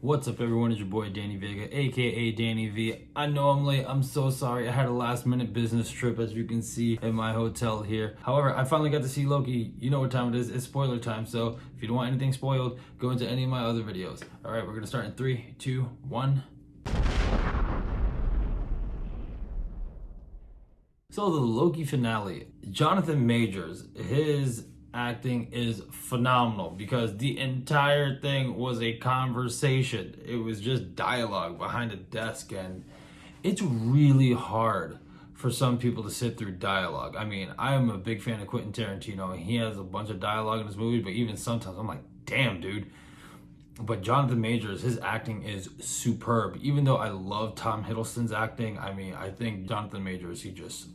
What's up everyone, it's your boy Danny Vega, aka Danny V. I know I'm late, I'm so sorry. I had a last minute business trip as you can see in my hotel here. However, I finally got to see Loki. You know what time it is, it's spoiler time. So if you don't want anything spoiled, go into any of my other videos. Alright, we're gonna start in 3, 2, 1. So the Loki finale, Jonathan Majors, his acting is phenomenal because the entire thing was a conversation. It was just dialogue behind a desk, and it's really hard for some people to sit through dialogue. I mean, I am a big fan of Quentin Tarantino, and he has a bunch of dialogue in his movies, but even sometimes I'm like, damn, dude. But Jonathan Majors, his acting is superb. Even though I love Tom Hiddleston's acting, I mean, I think Jonathan Majors, he just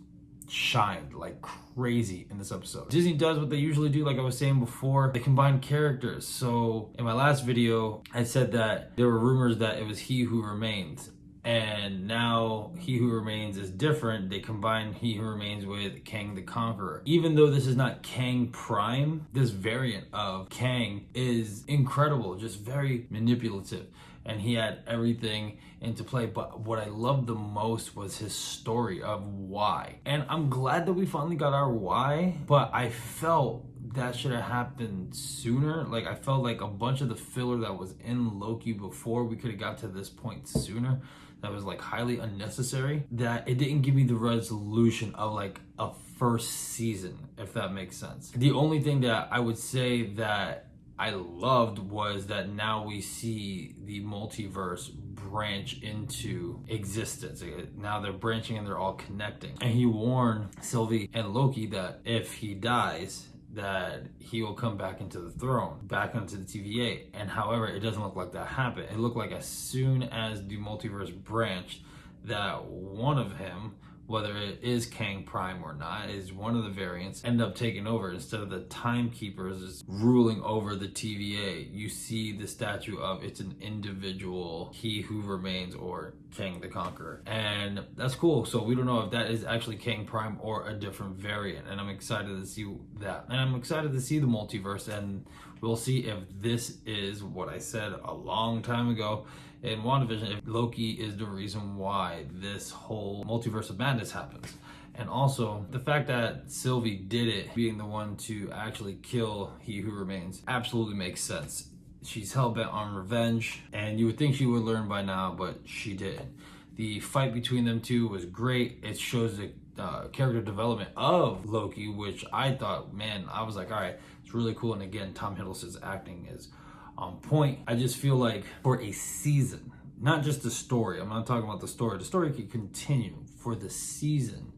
shined like crazy in this episode. Disney does what they usually do, like I was saying before. They combine characters. So in my last video, I said that there were rumors that it was He Who Remains. And now He Who Remains is different. They combine He Who Remains with Kang the Conqueror. Even though this is not Kang Prime, this variant of Kang is incredible, just very manipulative. And he had everything into play. But what I loved the most was his story of why. And I'm glad that we finally got our why, but I felt that should have happened sooner. Like, I felt like a bunch of the filler that was in Loki before, we could have got to this point sooner. That was like highly unnecessary. That it didn't give me the resolution of like a first season, if that makes sense. The only thing that I would say that I loved was that now we see the multiverse branch into existence. Now they're branching and they're all connecting. And he warned Sylvie and Loki that if he dies, that he will come back into the throne, back onto the TVA. And however, it doesn't look like that happened. It looked like as soon as the multiverse branched, that one of him, whether it is Kang Prime or not, is one of the variants, end up taking over. Instead of the timekeepers ruling over the TVA, you see the statue of it's an individual He Who Remains or Kang the Conqueror. And that's cool. So we don't know if that is actually Kang Prime or a different variant. And I'm excited to see that. And I'm excited to see the multiverse, and we'll see if this is what I said a long time ago in WandaVision, if Loki is the reason why this whole multiverse of madness happens. And also, the fact that Sylvie did it, being the one to actually kill He Who Remains, absolutely makes sense. She's hell-bent on revenge, and you would think she would learn by now, but she didn't. The fight between them two was great. It shows the character development of Loki, which I thought, man, I was like, all right, it's really cool. And again, Tom Hiddleston's acting is on point. I just feel like for a season, not just the story, I'm not talking about the story could continue. For the season,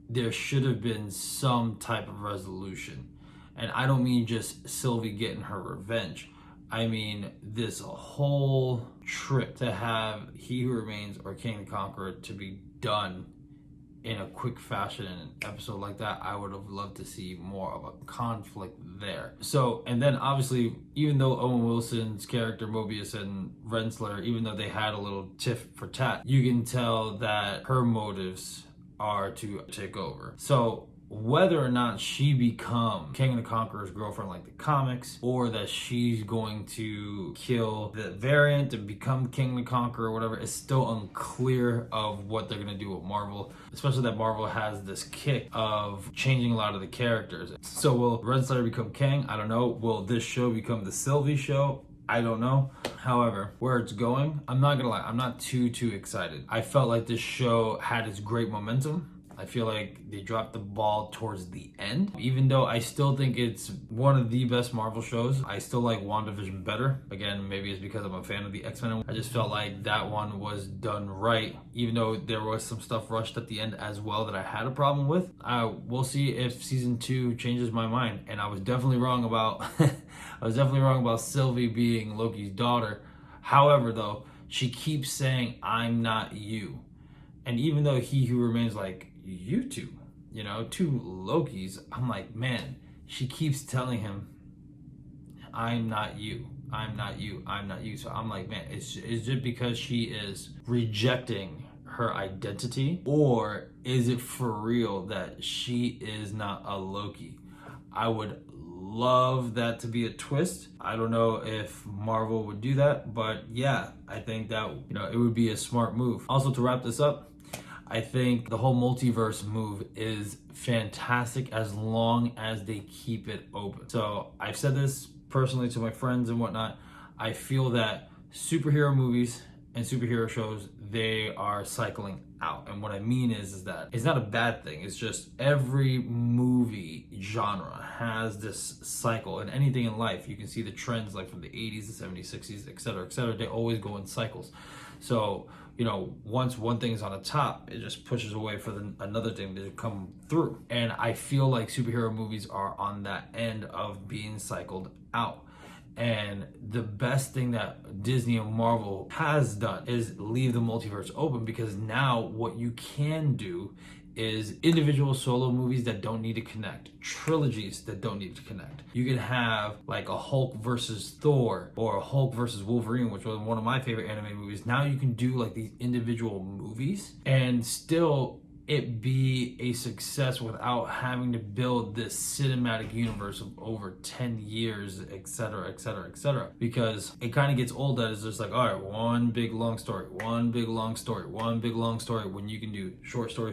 there should have been some type of resolution. And I don't mean just Sylvie getting her revenge. I mean this whole trip to have He Who Remains or Kang the Conqueror to be done in a quick fashion in an episode like that. I would have loved to see more of a conflict there. So, and then obviously, even though Owen Wilson's character Mobius and Renslayer, even though they had a little tiff for tat, you can tell that her motives are to take over. So whether or not she become Kang the Conqueror's girlfriend like the comics, or that she's going to kill the variant and become King the Conqueror or whatever, is still unclear of what they're gonna do with Marvel, especially that Marvel has this kick of changing a lot of the characters. So will Renslayer become Kang? I don't know. Will this show become the Sylvie show? I don't know. However, where it's going, I'm not gonna lie, I'm not too excited. I felt like this show had its great momentum. I feel like they dropped the ball towards the end. Even though I still think it's one of the best Marvel shows, I still like WandaVision better. Again, maybe it's because I'm a fan of the X-Men. I just felt like that one was done right, even though there was some stuff rushed at the end as well that I had a problem with. We'll see if season 2 changes my mind. And I was definitely wrong about Sylvie being Loki's daughter. However, though, she keeps saying, "I'm not you." And even though He Who Remains like, you two, you know, two Lokis, I'm like, man, she keeps telling him, I'm not you, I'm not you, I'm not you. So I'm like, man, is it because she is rejecting her identity, or is it for real that she is not a Loki? I would love that to be a twist. I don't know if Marvel would do that, but yeah, I think that, it would be a smart move. Also, to wrap this up, I think the whole multiverse move is fantastic as long as they keep it open. So I've said this personally to my friends and whatnot. I feel that superhero movies and superhero shows, they are cycling out. And what I mean is that it's not a bad thing. It's just every movie genre has this cycle. And anything in life, you can see the trends like from the 80s, the 70s, 60s, et cetera, they always go in cycles. So, once one thing is on the top, it just pushes away for another thing to come through. And I feel like superhero movies are on that end of being cycled out. And the best thing that Disney and Marvel has done is leave the multiverse open, because now what you can do is individual solo movies that don't need to connect, trilogies that don't need to connect. You can have like a Hulk versus Thor or a Hulk versus Wolverine, which was one of my favorite anime movies. Now you can do like these individual movies and still it be a success without having to build this cinematic universe of over 10 years, etc., because it kind of gets old that it's just like, all right, one big long story, when you can do short story,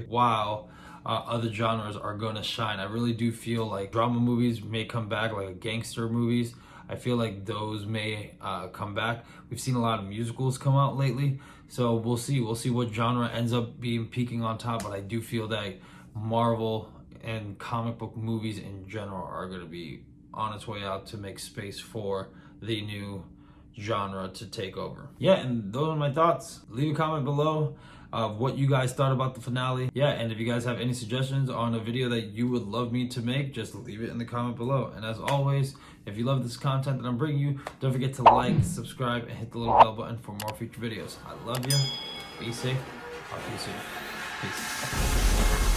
while other genres are going to shine. I really do feel like drama movies may come back, like gangster movies. I feel like those may come back. We've seen a lot of musicals come out lately, so we'll see what genre ends up being peaking on top. But I do feel that Marvel and comic book movies in general are going to be on its way out to make space for the new genre to take over. Yeah, and those are my thoughts. Leave a comment below of what you guys thought about the finale. Yeah, and if you guys have any suggestions on a video that you would love me to make, just leave it in the comment below. And as always, if you love this content that I'm bringing you, don't forget to like, subscribe, and hit the little bell button for more future videos. I love you. Be safe. Talk to you soon. Peace.